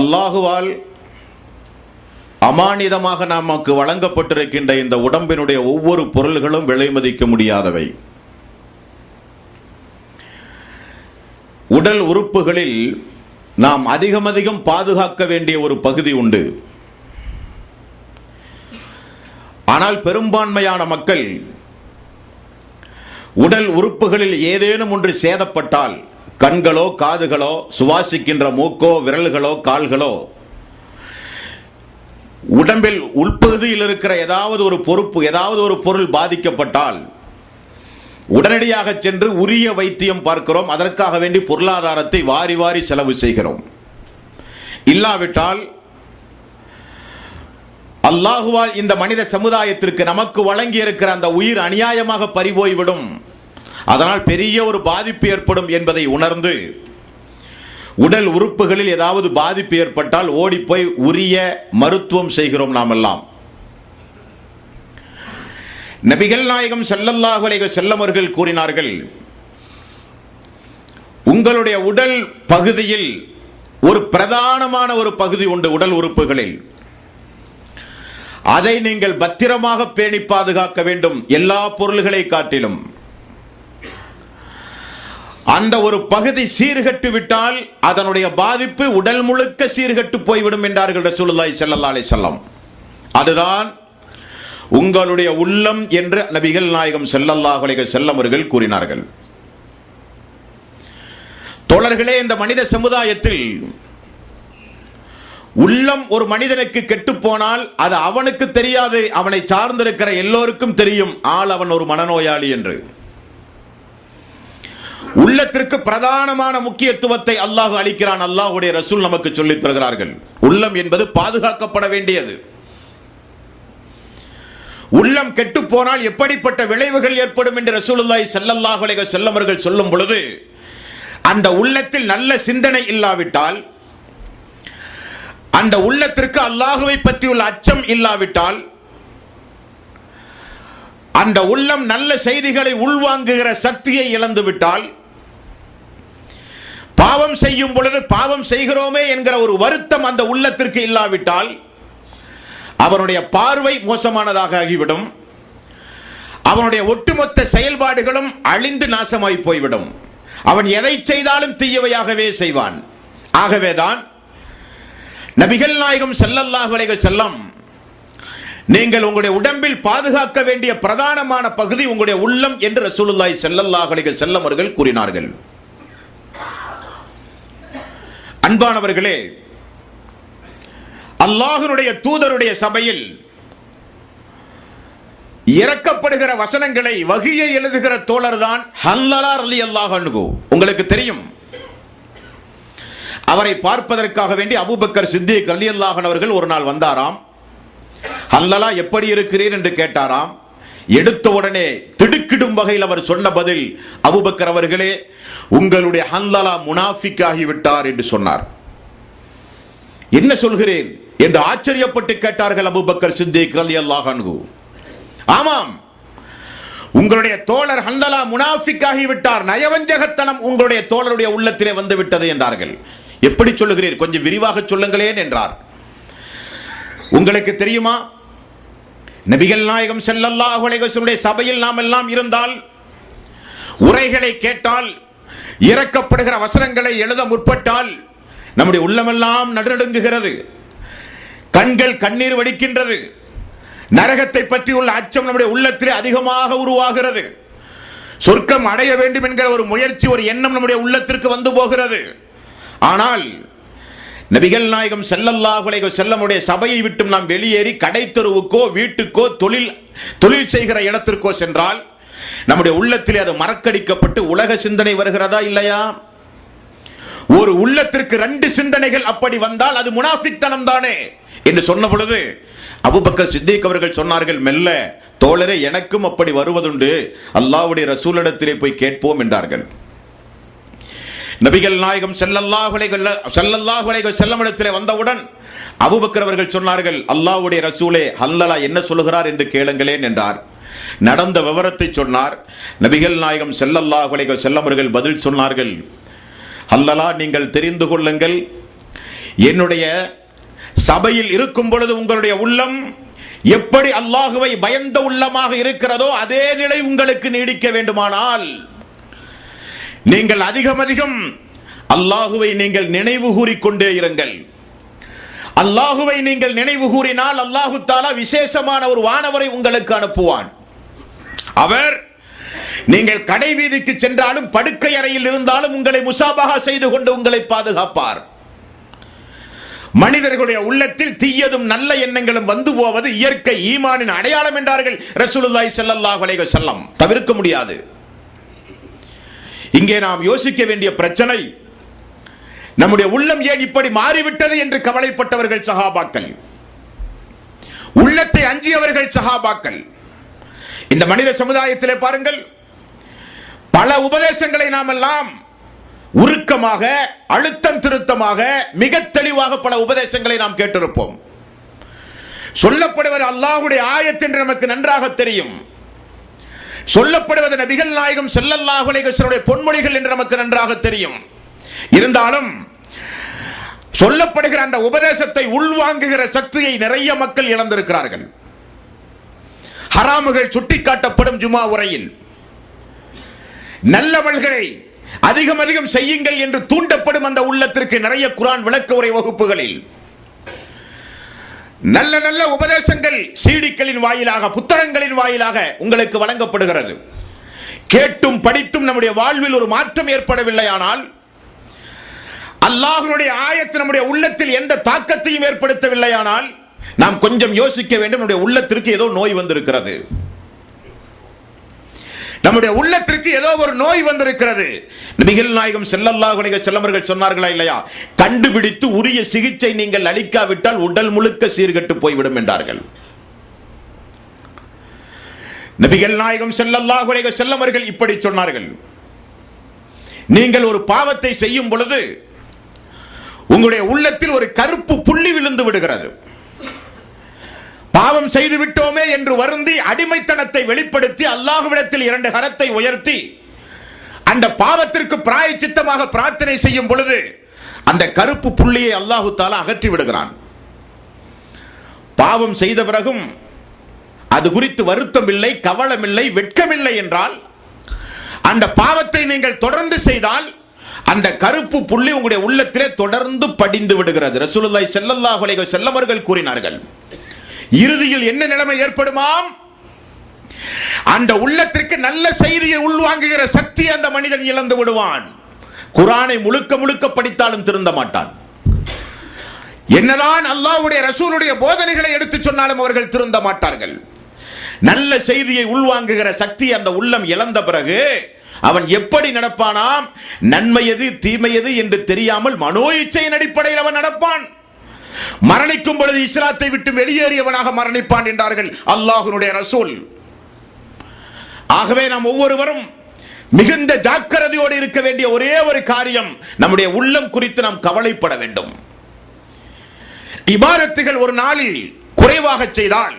அல்லாஹுவால் அமானிதமாக நமக்கு வழங்கப்பட்டிருக்கின்ற இந்த உடம்பினுடைய ஒவ்வொரு பொருள்களும் விலை மதிக்க முடியாதவை. உடல் உறுப்புகளில் நாம் அதிகம் பாதுகாக்க வேண்டிய ஒரு பகுதி உண்டு. ஆனால் பெரும்பான்மையான மக்கள் உடல் உறுப்புகளில் ஏதேனும் ஒன்று சேதப்பட்டால், கண்களோ காதுகளோ சுவாசிக்கின்ற மூக்கோ விரல்களோ கால்களோ, உடம்பில் உள்பகுதியில் இருக்கிற ஏதாவது ஒரு பொருள் பாதிக்கப்பட்டால் உடனடியாக சென்று உரிய வைத்தியம் பார்க்கிறோம். அதற்காக வேண்டி பொருளாதாரத்தை வாரி வாரி செலவு செய்கிறோம். இல்லாவிட்டால் அல்லாஹுவால் இந்த மனித சமுதாயத்திற்கு நமக்கு வழங்கி இருக்கிற அந்த உயிர் அநியாயமாக பறிபோய்விடும், அதனால் பெரிய ஒரு பாதிப்பு ஏற்படும் என்பதை உணர்ந்து உடல் உறுப்புகளில் ஏதாவது பாதிப்பு ஏற்பட்டால் ஓடிப்போய் உரிய மருத்துவம் செய்கிறோம். நாம் எல்லாம் நபிகள் நாயகம் ஸல்லல்லாஹு அலைஹி வஸல்லம் அவர்கள் கூறினார்கள், உங்களுடைய உடல் பகுதியில் ஒரு பிரதானமான ஒரு பகுதி உண்டு உடல் உறுப்புகளில். அதை நீங்கள் பத்திரமாக பேணி பாதுகாக்க வேண்டும். எல்லா பொருள்களை காட்டிலும் அந்த ஒரு பகுதி சீர்கட்டு விட்டால் அதனுடைய பாதிப்பு உடல் முழுக்க சீர்கட்டு போய்விடும் என்றார்கள் ரசூலுல்லாஹி ஸல்லல்லாஹு அலைஹி வஸல்லம். அதுதான் உங்களுடைய உள்ளம் என்று நபிகள் நாயகம் ஸல்லல்லாஹு அலைஹி வஸல்லம் அவர்கள் கூறினார்கள். தோழர்களே, இந்த மனித சமுதாயத்தில் உள்ளம் ஒரு மனிதனுக்கு கெட்டு போனால் அது அவனுக்கு தெரியாது, அவனை சார்ந்திருக்கிற எல்லோருக்கும் தெரியும், அவன் ஒரு மனநோயாளி என்று. உள்ளத்திற்கு பிரதானமான முக்கியத்துவத்தை அல்லாஹ் அளிக்கிறான். அல்லாஹ்வுடைய ரசூல் நமக்கு சொல்லித் தருகிறார்கள். உள்ளம் என்பது பாதுகாக்கப்பட வேண்டியது. உள்ளம் கெட்டு போனால் எப்படிப்பட்ட விளைவுகள் ஏற்படும் என்று ரசூலுல்லாஹி ஸல்லல்லாஹு அலைஹி வஸல்லம் அவர்கள் சொல்லும் பொழுது, அந்த உள்ளத்தில் நல்ல சிந்தனை இல்லாவிட்டால், அந்த உள்ளத்திற்கு அல்லாஹுவை பற்றியுள்ள அச்சம் இல்லாவிட்டால், அந்த உள்ளம் நல்ல செய்திகளை உள்வாங்குகிற சக்தியை இழந்துவிட்டால், பாவம் செய்யும் பொழுது பாவம் செய்கிறோமே என்கிற ஒரு வருத்தம் அந்த உள்ளத்திற்கு இல்லாவிட்டால் அவனுடைய பார்வை மோசமானதாக ஆகிவிடும். அவனுடைய ஒட்டுமொத்த செயல்பாடுகளும் அழிந்து நாசமாய் போய்விடும். அவன் எதை செய்தாலும் தீயவையாகவே செய்வான். ஆகவேதான் நபிகள் நாயகம் ஸல்லல்லாஹு அலைஹி வஸல்லம், நீங்கள் உங்களுடைய உடம்பில் பாதுகாக்க வேண்டிய பிரதானமான பகுதி உங்களுடைய உள்ளம் என்று ரசூலுல்லாஹி ஸல்லல்லாஹு அலைஹி வஸல்லம் அவர்கள் கூறினார்கள். அன்பானவர்களே, அல்லாஹ்வுடைய தூதருடைய சபையில் இறக்கப்படுகிற வசனங்களை வஹியை எழுதுகிற தோழர் தான் ஹன்லலா ரலியல்லாஹு அன்ஹு. உங்களுக்கு தெரியும், அவரை பார்ப்பதற்காக வேண்டி அபூபக்கர் சித்திக் ரலியல்லாஹு அன்ஹு அவர்கள் ஒரு நாள் வந்தாராம். ஹன்லலா எப்படி இருக்கிறீர் என்று கேட்டாராம். எடுத்த உடனே திடுக்கிடும் வகையில் அவர் சொன்ன பதில், அபூபக்கர் அவர்களே, உங்களுடைய ஹன்லலா முனாஃபிக் ஆகிவிட்டார் என்று சொன்னார். என்ன சொல்கிறேன் என்று ஆச்சரியப்பட்டு கேட்டார்கள் அபூபக்கர் சித்திக் ரலியல்லாஹு அன்ஹு. ஆமாம், உங்களுடைய தோழர் ஹன்லலா முனாஃபிக் ஆகிவிட்டார், நயவஞ்சகத்தனம் உங்களுடைய தோழருடைய உள்ளத்திலே வந்து விட்டது என்றார்கள். எப்படி சொல்லுகிறீர், கொஞ்சம் விரிவாக சொல்லுங்களேன் என்றார். உங்களுக்கு தெரியுமா, நபிகள் நாயகம் ஸல்லல்லாஹு அலைஹி வஸல்லம் சபையில் நாம் எல்லாம் இருந்தால், உரைகளை கேட்டால், இறக்கப்படுகிற வசனங்களை எழுத முற்பட்டால் நம்முடைய உள்ளமெல்லாம் நடுநடுங்குகிறது, கண்கள் கண்ணீர் வடிக்கின்றது, நரகத்தை பற்றி உள்ள அச்சம் நம்முடைய உள்ளத்திலே அதிகமாக உருவாகிறது, சொர்க்கம் அடைய வேண்டும் என்கிற ஒரு முயற்சி, ஒரு எண்ணம் நம்முடைய உள்ளத்திற்கு வந்து போகிறது. ஆனால் நபிகள் நாயகம் ஸல்லல்லாஹு அலைஹி வஸல்லம் சபையை விட்டு நாம் வெளியேறி கடை தெருவுக்கோ வீட்டுக்கோ தொழில் செய்கிற இடத்திற்கோ சென்றால் நம்முடைய உள்ளத்திலே அது மறக்கடிக்கப்பட்டு உலக சிந்தனை வருகிறதா இல்லையா? ஒரு உள்ளத்திற்கு ரெண்டு சிந்தனைகள் அப்படி வந்தால் அது முனாஃபிக்தனம் தானே என்று சொன்ன பொழுது அபூபக்கர் சித்திக் அவர்கள் சொன்னார்கள், மெல்ல தோழரே, எனக்கும் அப்படி வருவதுண்டு, அல்லாஹ்வுடைய ரசூலிடத்திலே போய் கேட்போம் என்றார்கள். நபிகள் நாயகம் ஸல்லல்லாஹு அலைஹி வஸல்லம் இடத்திலே வந்தவுடன் அபூபக்கர் அவர்கள் சொன்னார்கள், அல்லாஹ்வுடைய ரசூலே, ஹன்லலா என்ன சொல்கிறார் என்று கேளுங்களேன் என்றார். நடந்த விவரத்தை சொன்னார். நபிகள் நாயகம் ஸல்லல்லாஹு அலைஹி வஸல்லம் அவர்கள் பதில் சொன்னார்கள், ஹன்லலா, நீங்கள் தெரிந்து கொள்ளுங்கள், என்னுடைய சபையில் இருக்கும் பொழுது உங்களுடைய உள்ளம் எப்படி அல்லாஹுவை பயந்த உள்ளமாக இருக்கிறதோ அதே நிலை உங்களுக்கு நீடிக்க வேண்டுமானால் நீங்கள் அதிகம் அல்லாஹுவை நீங்கள் நினைவு கூறிக்கொண்டே இருங்கள். அல்லாஹுவை நீங்கள் நினைவு கூறினால் அல்லாஹு தஆலா விசேஷமான ஒரு வானவரை உங்களுக்கு அனுப்புவான். அவர் நீங்கள் கடை வீதிக்கு சென்றாலும் படுக்கை அறையில் இருந்தாலும் உங்களை முசாபஹா செய்து கொண்டு உங்களை பாதுகாப்பார். மனிதர்களுடைய உள்ளத்தில் தீயதும் நல்ல எண்ணங்களும் வந்து போவது இயற்கை, ஈமானின் அடையாளம் என்றார்கள் ரசூலுல்லாஹி ஸல்லல்லாஹு அலைஹி வஸல்லம். தவிர்க்க முடியாது. இங்கே நாம் யோசிக்க வேண்டிய பிரச்சனை, நம்முடைய உள்ளம் ஏன் இப்படி மாறிவிட்டது என்று கவலைப்பட்டவர்கள் சஹாபாக்கள், உள்ளத்தை அஞ்சியவர்கள் சஹாபாக்கள். இந்த மனித சமுதாயத்திலே பாருங்கள், பல உபதேசங்களை நாம் எல்லாம் உருக்கமாக, அழுத்தம் திருத்தமாக, மிக தெளிவாக பல உபதேசங்களை நாம் கேட்டிருப்போம். சொல்லப்படுவது அல்லாஹ்வுடைய ஆயத் என்று நமக்கு நன்றாக தெரியும். சொல்லப்படுவது நபிகள் நாயகம் ஸல்லல்லாஹு அலைஹி வஸல்லம் பொன்மொழிகள் என்று நமக்கு நன்றாக தெரியும். இருந்தாலும் சொல்லப்படுகிற அந்த உபதேசத்தை உள்வாங்குகிற சக்தியை நிறைய மக்கள் இழந்திருக்கிறார்கள். ஹராமுகள் சுட்டிக்காட்டப்படும் ஜுமா உரையில், நல்லவள்களை அதிகம் செய்யுங்கள் என்று தூண்டப்படும் அந்த உள்ளத்திற்கு நிறைய குர்ஆன் விளக்க உரை வகுப்புகளில் நல்ல நல்ல உபதேசங்கள் சீடிக்களின் வாயிலாக, புத்தகங்களின் வாயிலாக உங்களுக்கு வழங்கப்படுகிறது. கேட்டும் படித்தும் நம்முடைய வாழ்வில் ஒரு மாற்றம் ஏற்படவில்லையானால், அல்லாஹ்வுடைய ஆயத்து நம்முடைய உள்ளத்தில் எந்த தாக்கத்தையும் ஏற்படுத்தவில்லையானால், நாம் கொஞ்சம் யோசிக்க வேண்டும். நம்முடைய உள்ளத்திற்கு ஏதோ நோய் வந்திருக்கிறது. நம்முடைய உள்ளத்திற்கு ஏதோ ஒரு நோய் வந்திருக்கிறது. நபிகள் நாயகம் ஸல்லல்லாஹு அலைஹி வஸல்லம் அவர்கள் சொன்னார்களா இல்லையா? கண்டுபிடித்து உரிய சிகிச்சை நீங்கள் அளிக்காவிட்டால் உடல் முழுக்க சீர்கெட்டு போய்விடும் என்றார்கள். நபிகள் நாயகம் ஸல்லல்லாஹு அலைஹி வஸல்லம் அவர்கள் இப்படி சொன்னார்கள். நீங்கள் ஒரு பாவத்தை செய்யும் பொழுது உங்களுடைய உள்ளத்தில் ஒரு கருப்பு புள்ளி விழுந்து விடுகிறது. பாவம் செய்து விட்டோமே என்று வருந்தி அடிமைத்தனத்தை வெளிப்படுத்தி அல்லாஹ்விடத்தில் 2 கரத்தை உயர்த்தி அந்த பாவத்திற்கு பிராயச்சித்தமாக பிரார்த்தனை செய்யும் பொழுது அந்த கருப்பு புள்ளியை அல்லாஹு தஆலா அகற்றி விடுகிறான். பாவம் செய்த பிறகும் அது குறித்து வருத்தம் இல்லை, கவலம் இல்லை, வெட்கமில்லை என்றால், அந்த பாவத்தை நீங்கள் தொடர்ந்து செய்தால் அந்த கருப்பு புள்ளி உங்களுடைய உள்ளத்திலே தொடர்ந்து படிந்து விடுகிறது. ரசூலுல்லாஹி ஸல்லல்லாஹு அலைஹி வஸல்லம் அவர்கள் கூறினார்கள், இறுதியில் என்ன நிலைமை ஏற்படுமாம்? அந்த உள்ளத்திற்கு நல்ல செய்தியை உள்வாங்குகிற சக்தி அந்த மனிதன் இழந்து விடுவான். குர்ஆனை முழுக்க படித்தாலும் திருந்த மாட்டான். என்னதான் அல்லாஹ்வுடைய ரசூலுடைய போதனைகளை எடுத்து சொன்னாலும் அவர்கள் திருந்த மாட்டார்கள். நல்ல செய்தியை உள்வாங்குகிற சக்தி அந்த உள்ளம் இழந்த பிறகு அவன் எப்படி நடப்பானாம்? நன்மை எது தீமை எது என்று தெரியாமல் மனோ இச்சையின் அடிப்படையில் அவன் நடப்பான். மரணிக்கும் பொழுது இஸ்லாத்தை விட்டு வெளியேறியவனாக மரணிப்பான் என்றார்கள் அல்லாஹ்வுடைய ரசூல். ஆகவே நாம் ஒவ்வொருவரும் மிகுந்த ஜாக்கிரதையோடு இருக்க வேண்டிய ஒரே ஒரு காரியம், நம்முடைய உள்ளம் குறித்து நாம் கவலைப்பட வேண்டும். இபாதத்துகள் ஒரு நாளில் குறைவாக செய்தால்,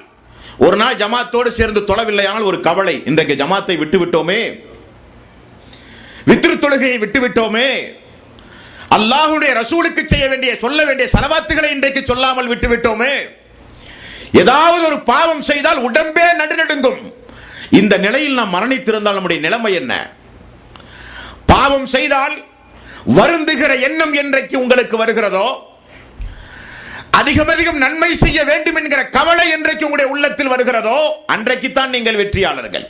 ஒரு நாள் ஜமாத்தோடு சேர்ந்து தொழவில்லையானால் ஒரு கவலை, இன்றைக்கு ஜமாத்தை விட்டுவிட்டோமே, வித்ர் தொழுகையை விட்டுவிட்டோமே, அல்லாஹ்வுடைய ரசூலுக்கு செய்ய வேண்டிய சொல்ல வேண்டிய ஸலவாத்துகளை இன்றைக்கு சொல்லாமல் விட்டுவிட்டோமே, ஏதாவது ஒரு பாவம் செய்தால் உடம்பே நடுநடுங்கும். இந்த நிலையில் நாம் மரணித்திருந்தால் நம்முடைய நிலைமை என்ன? பாவம் செய்தால் வருந்துகிற எண்ணம் என்றைக்கு உங்களுக்கு வருகிறதோ, அதிகம் நன்மை செய்ய வேண்டும் என்கிற கவலை என்றைக்கு உங்களுடைய உள்ளத்தில் வருகிறதோ, அன்றைக்குத்தான் நீங்கள் வெற்றியாளர்கள்.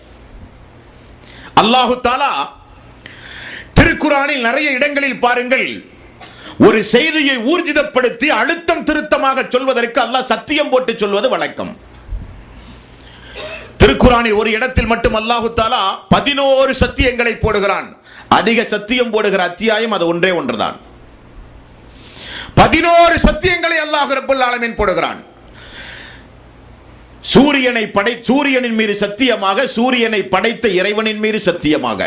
அல்லாஹு தஆலா திருக்குர்ஆனில் நிறைய இடங்களில் பாருங்கள், ஒரு செய்தியை ஊர்ஜிதப்படுத்தி அழுத்தம் திருத்தமாக சொல்வதற்கு அல்லாஹ் சத்தியம் போட்டு சொல்வது வழக்கம். திருக்குர்ஆனில் ஒரு இடத்தில் மட்டும் அல்லாஹு தஆலா 11 சத்தியங்களை போடுகிறான். அதிக சத்தியம் போடுகிற அத்தியாயம் அது ஒன்றே ஒன்றுதான். 11 சத்தியங்களை அல்லாஹ் ரப்பல் ஆலமீன் போடுகிறான். சூரியனின் மீது சத்தியமாக, சூரியனை படைத்த இறைவனின் மீது சத்தியமாக,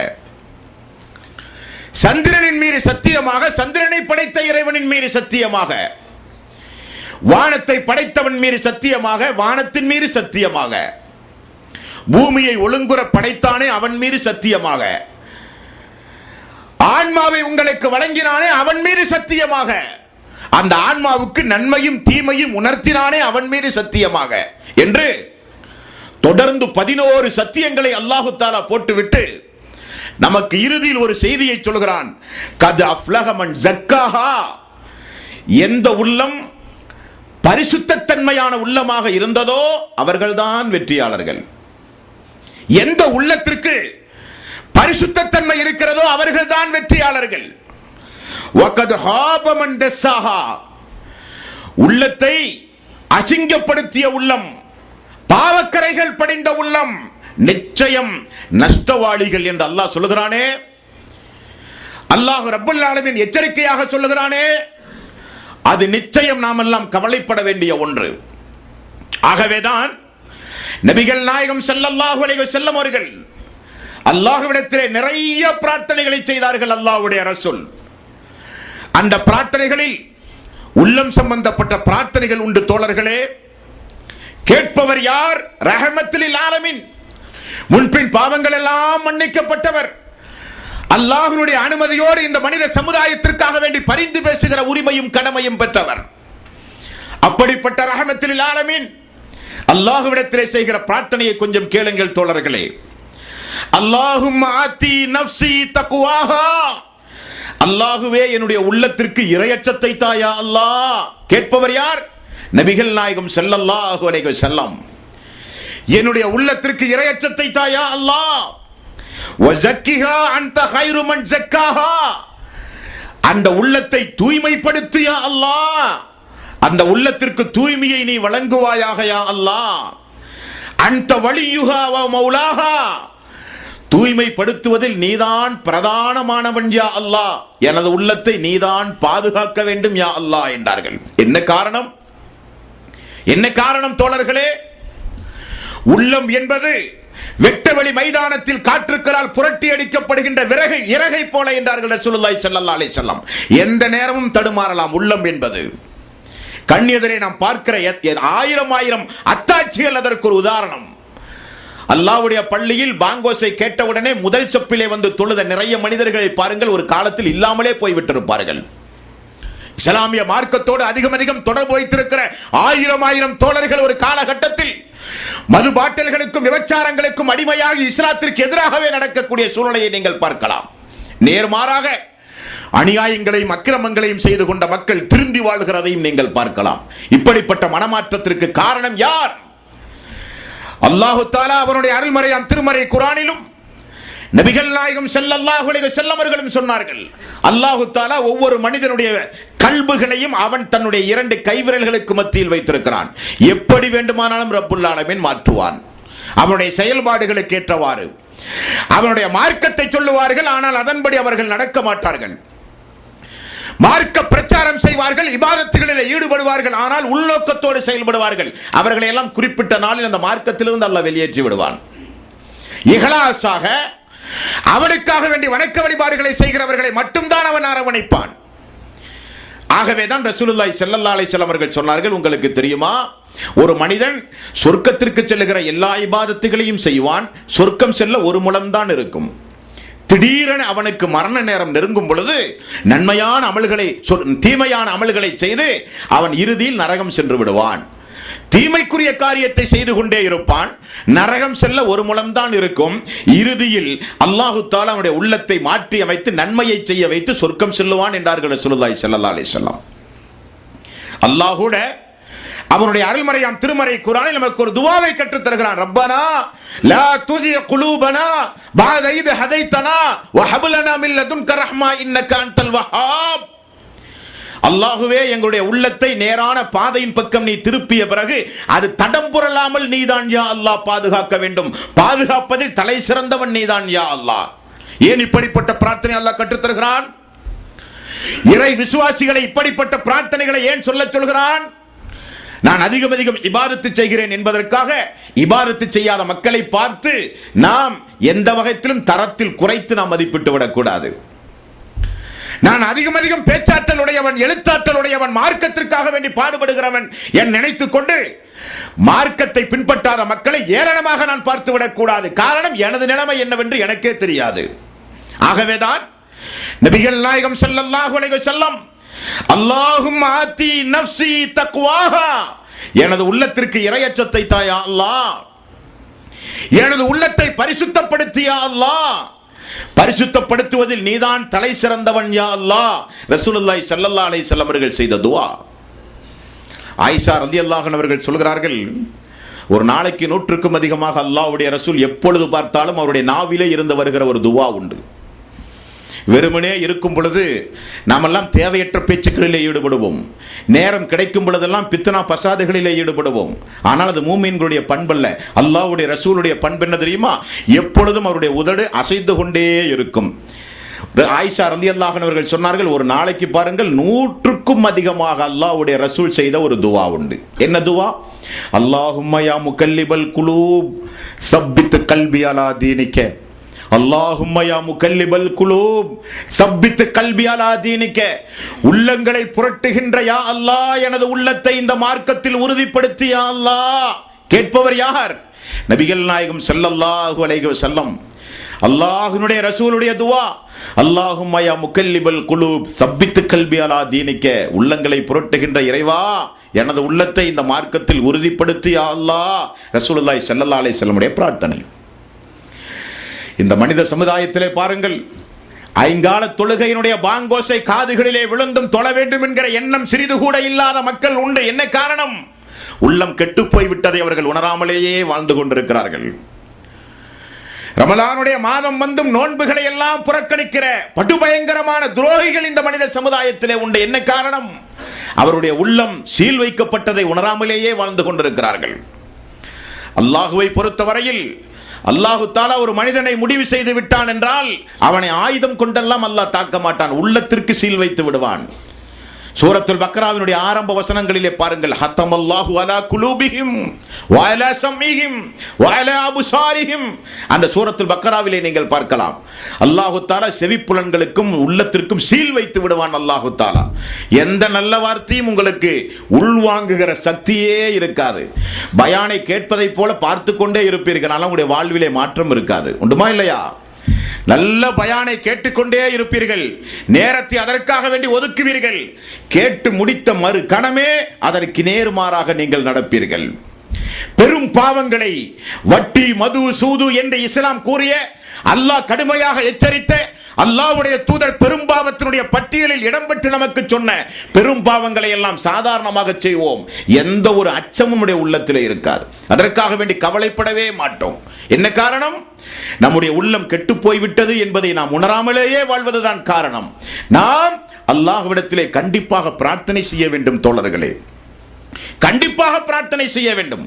சந்திரனின் மீது சத்தியமாக, சந்திரனை படைத்த இறைவனின் மீது சத்தியமாக, வானத்தை படைத்தவன் மீது சத்தியமாக, வானத்தின் மீது சத்தியமாக, பூமியை ஒழுங்குற படைத்தானே அவன் மீது சத்தியமாக, ஆன்மாவை உங்களுக்கு வழங்கினானே அவன் மீது சத்தியமாக, அந்த ஆன்மாவுக்கு நன்மையும் தீமையும் உணர்த்தினானே அவன் மீது சத்தியமாக என்று தொடர்ந்து 11 சத்தியங்களை அல்லாஹு தஆலா போட்டுவிட்டு நமக்கு இறுதியில் ஒரு செய்தியை சொல்கிறான். கத் அஃப்லஹ மன் ஸக்காஹா. எந்த உள்ளம் பரிசுத்தன்மையான உள்ளமாக இருந்ததோ அவர்கள்தான் வெற்றியாளர்கள். எந்த உள்ளத்திற்கு பரிசுத்தன்மை இருக்கிறதோ அவர்கள்தான் வெற்றியாளர்கள். வகத் ஹாப மன் தஸ்ஸாஹா. உள்ளத்தை அசிங்கப்படுத்திய உள்ளம், பாவக்கரைகள் படிந்த உள்ளம் நிச்சயம் நஷ்டவாளிகள் என்று அல்லாஹ் சொல்லுகிறானே. அல்லாஹ் ரப்பல் ஆலமீன் எச்சரிக்கையாக சொல்லுகிறானே, அது நிச்சயம் நாம் எல்லாம் கவலைப்பட வேண்டிய ஒன்று. ஆகவேதான் நபிகள் நாயகம் ஸல்லல்லாஹு அலைஹி வஸல்லம் அவர்கள் அல்லாஹ்விடத்திலே நிறைய பிரார்த்தனைகளை செய்தார்கள். அல்லாஹ்வுடைய ரசூல் அந்த பிரார்த்தனைகளில் உள்ளம் சம்பந்தப்பட்ட பிரார்த்தனைகள் உண்டு தோழர்களே. கேட்பவர் யார்? ரஹமத்துல் ஆலமீன், முன்பின் பாவங்கள் எல்லாம் மன்னிக்கப்பட்டவர், அல்லாஹ்வுடைய அனுமதியோடு இந்த மனித சமுதாயத்திற்காக வேண்டி பரிந்து பேசுகிற உரிமையும் கடமையும் பெற்றவர். அப்படிப்பட்ட ரஹமத்துல் ஆலமீன் அல்லாஹ்விடத்திலே செய்கிற பிரார்த்தனையை கொஞ்சம் கேளுங்கள் தோழர்களே. அல்லாஹும்ம ஆத்தி நஃப்ஸி தக்வாஹா. அல்லாஹுவே என்னுடைய உள்ளத்திற்கு இறையச்சத்தை தாயா அல்லாஹ். கேட்பவர் யார்? நபிகள் நாயகம் ஸல்லல்லாஹு அலைஹி வஸல்லம். என்னுடைய உள்ளத்திற்கு இறையச்சத்தை தாயா அல்லாஹ். வஸக்கிஹா அன்த கைரு மன் ஸக்காஹா. அந்த உள்ளத்தை தூய்மைப்படுத்து யா அல்லாஹ். அந்த உள்ளத்திற்கு தூய்மையை நீ வழங்குவாயாக யா அல்லாஹ். அன்த வலியுஹா வ மௌலாஹா. தூய்மைப்படுத்துவதில் நீதான் பிரதானமானவன் யா அல்லாஹ். எனது உள்ளத்தை நீதான் பாதுகாக்க வேண்டும் யா அல்லாஹ் என்றார்கள். என்ன காரணம்? என்ன காரணம் தோழர்களே? உள்ளம் என்பது வெட்டவெளி மைதானத்தில் காற்றுக்களால் புரட்டி அடிக்கப்படுகின்ற இறகை போல என்றார்கள் ரசூலுல்லாஹி ஸல்லல்லாஹு அலைஹி வஸல்லம். எந்த நேரமும் தடுமாறலாம் உள்ளம் என்பது. கண்ணெதிரே நாம் பார்க்கிற ஆயிரம் அத்தாட்சிகள் அதற்கு ஒரு உதாரணம். அல்லாஹ்வுடைய பள்ளியில் பாங்கோசை கேட்டவுடனே முதல் சப்பிலே வந்து தொழுத நிறைய மனிதர்களை பாருங்கள், ஒரு காலத்தில் இல்லாமலே போய்விட்டிருப்பார்கள். இஸ்லாமிய மார்க்கத்தோடு அதிகம் தொடர்பு வைத்திருக்கிற ஆயிரம் தோழர்கள் ஒரு காலகட்டத்தில் மது பாட்டில்களுக்கும் விபச்சாரங்களுக்கும் அடிமையாகி இஸ்லாத்திற்கு எதிராகவே நடக்கக்கூடிய சூழ்நிலையை நீங்கள் பார்க்கலாம். நேர்மாறாக அநியாயங்களையும் அக்கிரமங்களையும் செய்து கொண்ட மக்கள் திருந்தி வாழ்கிறதையும் நீங்கள் பார்க்கலாம். இப்படிப்பட்ட மனமாற்றத்திற்கு காரணம் யார்? அல்லாஹு தஆலா அவருடைய அருள்மறையாம் திருமறை குர்ஆனிலும் நபிகள் நாயகம் ஸல்லல்லாஹு அலைஹி வஸல்லம் அவர்களும் சொன்னார்கள். அல்லாஹு தஆலா ஒவ்வொரு மனிதனுடைய கல்புகளையும் அவன் தன்னுடைய 2 கைவிரல்களுக்கு மத்தியில் வைத்திருக்கிறான். எப்படி வேண்டுமானாலும் ரப்புல் ஆலமீன் மாற்றுவான். அவனுடைய செயல்பாடுகளுக்கு ஏற்றவாறு அவனுடைய மார்க்கத்தை சொல்லுவார்கள், ஆனால் அதன்படி அவர்கள் நடக்க மாட்டார்கள். மார்க்க பிரச்சாரம் செய்வார்கள், இபாதத்துகளில் ஈடுபடுவார்கள், ஆனால் உள்நோக்கத்தோடு செயல்படுவார்கள். அவர்களை எல்லாம் குறிப்பிட்ட நாளில் அந்த மார்க்கத்திலிருந்து அல்லாஹ் வெளியேற்றி விடுவான். இஹ்லாஸாக அவனுக்காக வேண்டி வணக்க வழிபாடுகளை செய்கிறவர்களை மட்டும்தான் அவன் அரவணைப்பான். ஆகவேதான் ரசூலுல்லாஹி ஸல்லல்லாஹு அலைஹி வஸல்லம் அவர்கள் சொன்னார்கள், உங்களுக்கு தெரியுமா, ஒரு மனிதன் சொர்க்கத்திற்கு செல்லுகிற எல்லா இபாதத்துகளையும் செய்வான், சொர்க்கம் செல்ல ஒரு முழம்தான் இருக்கும். திடீரென அவனுக்கு மரண நேரம் நெருங்கும் பொழுது நன்மையான அமல்களை தீமையான அமல்களை செய்து அவன் இறுதியில் நரகம் சென்று விடுவான். தீமைக்குரிய காரியத்தை செய்து கொண்டே இருப்பான், நரகம் செல்ல ஒரு முழம்தான் இருக்கும். இறுதியில் அல்லாஹு தஆலா அவனுடைய உள்ளத்தை மாற்றி அமைத்து நன்மையை செய்ய வைத்து சொர்க்கம் செல்லுவான் என்றார்கள் ரசூலுல்லாஹி ஸல்லல்லாஹு அலைஹி வஸல்லம். அல்லாஹ்வுட அவனுடைய அருள்மறையாம் திருமறை குர்ஆனில் நமக்கு ஒரு துஆவை கற்றுத் தருகிறான். ரப்பனா லா துஸி குலூபனா பஅத இத் ஹதைதனா வ ஹப் லனா மின் லதுன்க ரஹ்மா இன்னக அன்டல் வஹ்ஹாப். அல்லாஹ்வே, எங்களுடைய உள்ளத்தை நேரான பாதையின் பக்கம் நீ திருப்பிய பிறகு அது தடம் புரளாமல் நீதான் யா அல்லாஹ் பாதுகாக்க வேண்டும். பாதுகாப்பதில் தலை சிறந்தவன் நீதான் யா அல்லாஹ். ஏன் இப்படிப்பட்ட பிரார்த்தனை அல்லாஹ் கற்றுத் தருகிறான்? இறை விசுவாசிகளை இப்படிப்பட்ட பிரார்த்தனைகளை ஏன் சொல்கிறான்? நான் அதிகம் இபாதத்து செய்கிறேன் என்பதற்காக இபாதத்து செய்யாத மக்களை பார்த்து நாம் எந்த வகையிலும் தரத்தில் குறைத்து நாம் மதிப்பிட்டு விடக்கூடாது. நான் அதிகம் பேச்சாற்றல் உடையவன், எழுத்தாற்றல் உடையவன், மார்க்கத்திற்காக வேண்டி பாடுபடுகிறவன் என் நினைத்துக் கொண்டு மார்க்கத்தை பின்பற்றாத மக்களை ஏளனமாக நான் பார்த்து விடக்கூடாது. காரணம், எனது நிலைமை என்னவென்று எனக்கே தெரியாது. ஆகவேதான் நபிகள் நாயகம் ஸல்லல்லாஹு அலைஹி வஸல்லம் அல்லாஹும்ம ஆதி நஃப்ஸி தக்வாஹா, எனது உள்ளத்திற்கு இறையச்சத்தை தாயா அல்லாஹ், எனது உள்ளத்தை பரிசுத்தப்படுத்தியா அல்லாஹ், பரிசுத்தப்படுத்துவதில் நீதான் தலை சிறந்தவன் யா அல்லாஹ். ரசூலுல்லாஹி ஸல்லல்லாஹு அலைஹி வஸல்லம் அவர்கள் செய்த துஆ. ஆயிஷா ரலியல்லாஹு அன்ஹா அவர்கள் சொல்கிறார்கள், ஒரு நாளைக்கு 100க்கும் அதிகமாக அல்லாஹ்வுடைய ரசூல் எப்பொழுது பார்த்தாலும் அவருடைய நாவிலே இருந்து வருகிற ஒரு துஆ உண்டு. வெறுமனே இருக்கும் பொழுது நாமெல்லாம் தேவையற்ற பேச்சுக்களிலே ஈடுபடுவோம், நேரம் கிடைக்கும் பொழுதெல்லாம் பித்னா பசாதுகளிலே ஈடுபடுவோம். ஆனால் அது மூமின்களுடைய பண்பல்ல. அல்லாஹ்வுடைய ரசூலுடைய பண்பு என்ன தெரியுமா? எப்பொழுதும் அவருடைய உதடு அசைந்து கொண்டே இருக்கும். ஆயிஷா ரலியல்லாஹு அன்ஹா அவர்கள் சொன்னார்கள், ஒரு நாளைக்கு பாருங்கள் 100க்கும் அதிகமாக அல்லாஹ்வுடைய ரசூல் செய்த ஒரு துஆ உண்டு. என்ன துஆ? அல்லாஹும்ம யா முகல்லிபல் குலூப் சப்பித் கல்பி அலா தீனிக, அல்லாஹும்ம யா முகல்லிபல் குலூப் சப்பித் கல்பி அலா தீனிக, உள்ளங்களை புரட்டுகின்ற யா அல்லாஹ், எனது உள்ளத்தை இந்த மார்க்கத்தில் உறுதிப்படுத்தி யா அல்லாஹ். கேட்பவர் யார்? நபிகள் நாயகம் ஸல்லல்லாஹு அலைஹி வஸல்லம். அல்லாஹ்வுடைய ரசூலுடைய துஆ, அல்லாஹும்ம யா முகல்லிபல் குலூப் சப்பித் கல்பி அலா தீனிக, உள்ளங்களை புரட்டுகின்ற இறைவா, எனது உள்ளத்தை இந்த மார்க்கத்தில் உறுதிப்படுத்தி யா அல்லாஹ். ரசூலுல்லாஹி ஸல்லல்லாஹு அலைஹி வஸல்லம் பிரார்த்தனை. இந்த மனித சமுதாயத்திலே பாருங்கள், ஐங்கால தொழுகையினுடைய பாங்கோசை காதுகளிலே விழுந்தும் தொழ வேண்டும் என்கிற எண்ணம் சிறிது கூட இல்லாத மக்கள் உண்டு. என்ன காரணம்? உள்ளம் கெட்டு போய் விட்டதை அவர்கள் உணராமலேயே வாழ்ந்து கொண்டிருக்கிறார்கள். ரமலானுடைய மாதம் வந்தும் நோன்புகளை எல்லாம் புறக்கணிக்கிற படுபயங்கரமான துரோகிகள் இந்த மனித சமுதாயத்திலே உண்டு. என்ன காரணம்? அவருடைய உள்ளம் சீல் வைக்கப்பட்டதை உணராமலேயே வாழ்ந்து கொண்டிருக்கிறார்கள். அல்லாஹுவை பொறுத்தவரையில் அல்லாஹு தாலா ஒரு மனிதனை முடிவு செய்து விட்டான் என்றால் அவனை ஆயுதம் கொண்டெல்லாம் அல்லாஹ் தாக்க மாட்டான், உள்ளத்திற்கு சீல் வைத்து விடுவான். சூரத்துல் பக்ராவினுடைய ஆரம்ப வசனங்களிலே பாருங்கள், ஹத்தமல்லாஹு அலா குலூபிஹிம் வ அலா ஸம்இஹிம் வ அலா அப்சாரிஹிம். அந்த சூரத்துல் பக்ராவிலே நீங்கள் பார்க்கலாம், அல்லாஹு தஆலா செவிப்புலன்களுக்கும் உள்ளத்திற்கும் சீல் வைத்து விடுவான். அல்லாஹு தஆலா எந்த நல்ல வார்த்தையும் உங்களுக்கு உள்வாங்குகிற சக்தியே இருக்காது. பயானை கேட்பதை போல பார்த்து கொண்டே இருப்பீர்கள், ஆனால் உங்களுடைய வாழ்விலே மாற்றம் இருக்காது. உண்டுமா இல்லையா? நல்ல பயானை கேட்டுக்கொண்டே இருப்பீர்கள், நேரத்தை அதற்காக வேண்டி ஒதுக்குவீர்கள், கேட்டு முடித்த மறு கணமே அதற்கு நேர்மாறாக நீங்கள் நடப்பீர்கள். பெரும் பாவங்களை, வட்டி, மது, சூது என்று இஸ்லாம் கூறிய, அல்லாஹ் கடுமையாக எச்சரித்த, அல்லாஹ்வுடைய தூதர் பெரும்பாவத்தினுடைய பட்டியலில் இடம்பெற்று நமக்கு சொன்ன பெரும் பாவங்களை எல்லாம் சாதாரணமாக செய்வோம். எந்த ஒரு அச்சமும் நம்முடைய உள்ளத்தில் இருக்காது. அதற்காக வேண்டி கவலைப்படவே மாட்டோம். என்ன காரணம்? நம்முடைய உள்ளம் கெட்டு போய்விட்டது என்பதை நாம் உணராமலேயே வாழ்வதுதான் காரணம். நாம் அல்லாஹ்விடத்திலே கண்டிப்பாக பிரார்த்தனை செய்ய வேண்டும் தோழர்களே, கண்டிப்பாக பிரார்த்தனை செய்ய வேண்டும்.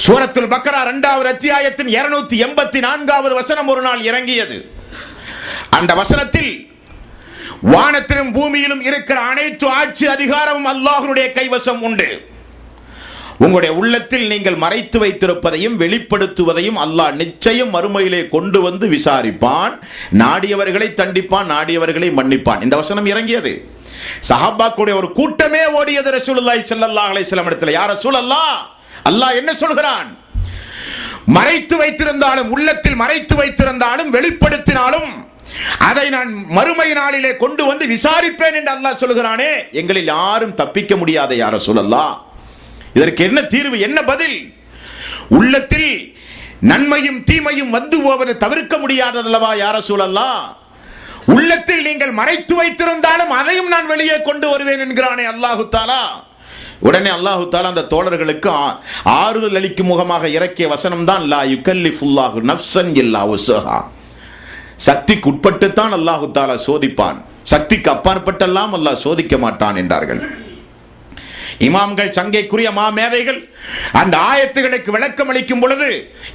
சூரத்துல் பக்ரா 2வது அத்தியாயத்தின் 284வது வசனம் ஒரு நாள் இறங்கியது. அந்த வசனத்தில் வானத்திலும் பூமியிலும் இருக்கிற அனைத்து ஆட்சி அதிகாரமும் அல்லாஹ்வுடைய கைவசம் உண்டு. உங்களுடைய உள்ளத்தில் நீங்கள் மறைத்து வைத்திருப்பதையும் வெளிப்படுத்துவதையும் அல்லாஹ் நிச்சயம் மறுமையிலே கொண்டு வந்து விசாரிப்பான். நாடியவர்களை தண்டிப்பான், நாடியவர்களை மன்னிப்பான். இந்த வசனம் இறங்கியது. சஹாபாக்களுடைய ஒரு கூட்டமே ஓடியது ரசூலுல்லாஹி ஸல்லல்லாஹு அலைஹி வஸல்லம் இடத்தில். யா ரசூலல்லாஹ், அல்லாஹ் என்ன சொல்கிறான்? மறைத்து வைத்திருந்தாலும், உள்ளத்தில் மறைத்து வைத்திருந்தாலும், வெளிப்படுத்தினாலும் அதை நான் மறுமை நாளிலே கொண்டு வந்து விசாரிப்பேன் என்று அல்லாஹ் சொல்கிறானே, எங்களில் யாரும் தப்பிக்க முடியாத யா ரசூலல்லாஹ். இதற்கு என்ன தீர்வு, என்ன பதில்? உள்ளத்தில் நன்மையும் தீமையும் வந்து போவது தவிர்க்க முடியாததல்லவா யா ரசூலல்லாஹ். உள்ளத்தில் நீங்கள் மறைத்து வைத்திருந்தாலும் அதையும் நான் வெளியே கொண்டு வருவேன் என்கிறானே அல்லாஹு தாலா. உடனே அல்லாஹு தாலா அந்த தோழர்களுக்கு ஆறுதல் அளிக்கும் முகமாக இறக்கிய வசனம் தான் லா யுகல்லிஃபுல்லாஹு நஃப்ஸன் இல்லா உஸ்ஸஹா. சக்திக்கு உட்பட்டுத்தான் அல்லாஹு தாலா சோதிப்பான், சக்திக்கு அப்பாற்பட்டெல்லாம் அல்லாஹ் சோதிக்க மாட்டான் என்றார்கள் இமாம்கள், சங்கைக்குரிய மாமேதைகள். அந்த ஆயத்துகளுக்கு விளக்கம் அளிக்கும் பொழுது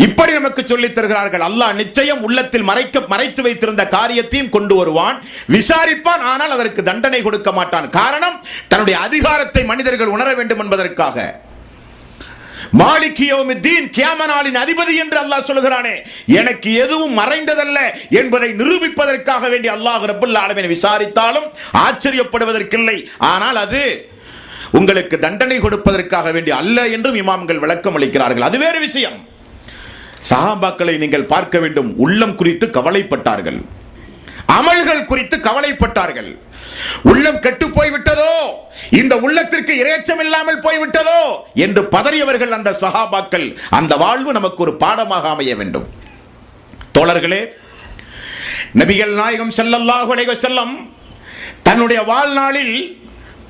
இப்படி நமக்கு சொல்லித் தருகிறார்கள், அல்லாஹ் நிச்சயம் உள்ளத்தில் மறைத்து வைத்திருந்த காரியத்தையும் கொண்டு வருவான், விசாரிப்பான், ஆனால் அதற்கு தண்டனை கொடுக்க மாட்டான். காரணம், தன்னுடைய அதிகாரத்தை மனிதர்கள் உணர வேண்டும் என்பதற்காக. மாலிக் யௌமித்தீன், கியாம நாளின் அதிபதி என்று அல்லாஹ் சொல்கிறானே, எனக்கு எதுவும் மறைந்ததல்ல என்பதை நிரூபிப்பதற்காக வேண்டி அல்லாஹ் ரப்பல் ஆலமீன் விசாரித்தாலும் ஆச்சரியப்படுவதற்கில்லை. ஆனால் அது உங்களுக்கு தண்டனை கொடுப்பதற்காக வேண்டி அல்ல என்றும் இமாம்கள் விளக்கம் அளிக்கிறார்கள். அது வேறு விஷயம். சஹாபாக்களை நீங்கள் பார்க்க வேண்டும், உள்ளம் குறித்து கவலைப்பட்டார்கள். அமல்கள் குறித்து கவலைப்பட்டார்கள். உள்ளம் கெட்டு போய்விட்டதோ, இந்த உள்ளத்திற்கு இரையச்சம் இல்லாமல் போய்விட்டதோ என்று பதறியவர்கள் அந்த சஹாபாக்கள். அந்த வாழ்வு நமக்கு ஒரு பாடமாக அமைய வேண்டும். தோழர்களே, நபிகள் நாயகம் ஸல்லல்லாஹு அலைஹி வஸல்லம் தன்னுடைய வாழ்நாளில்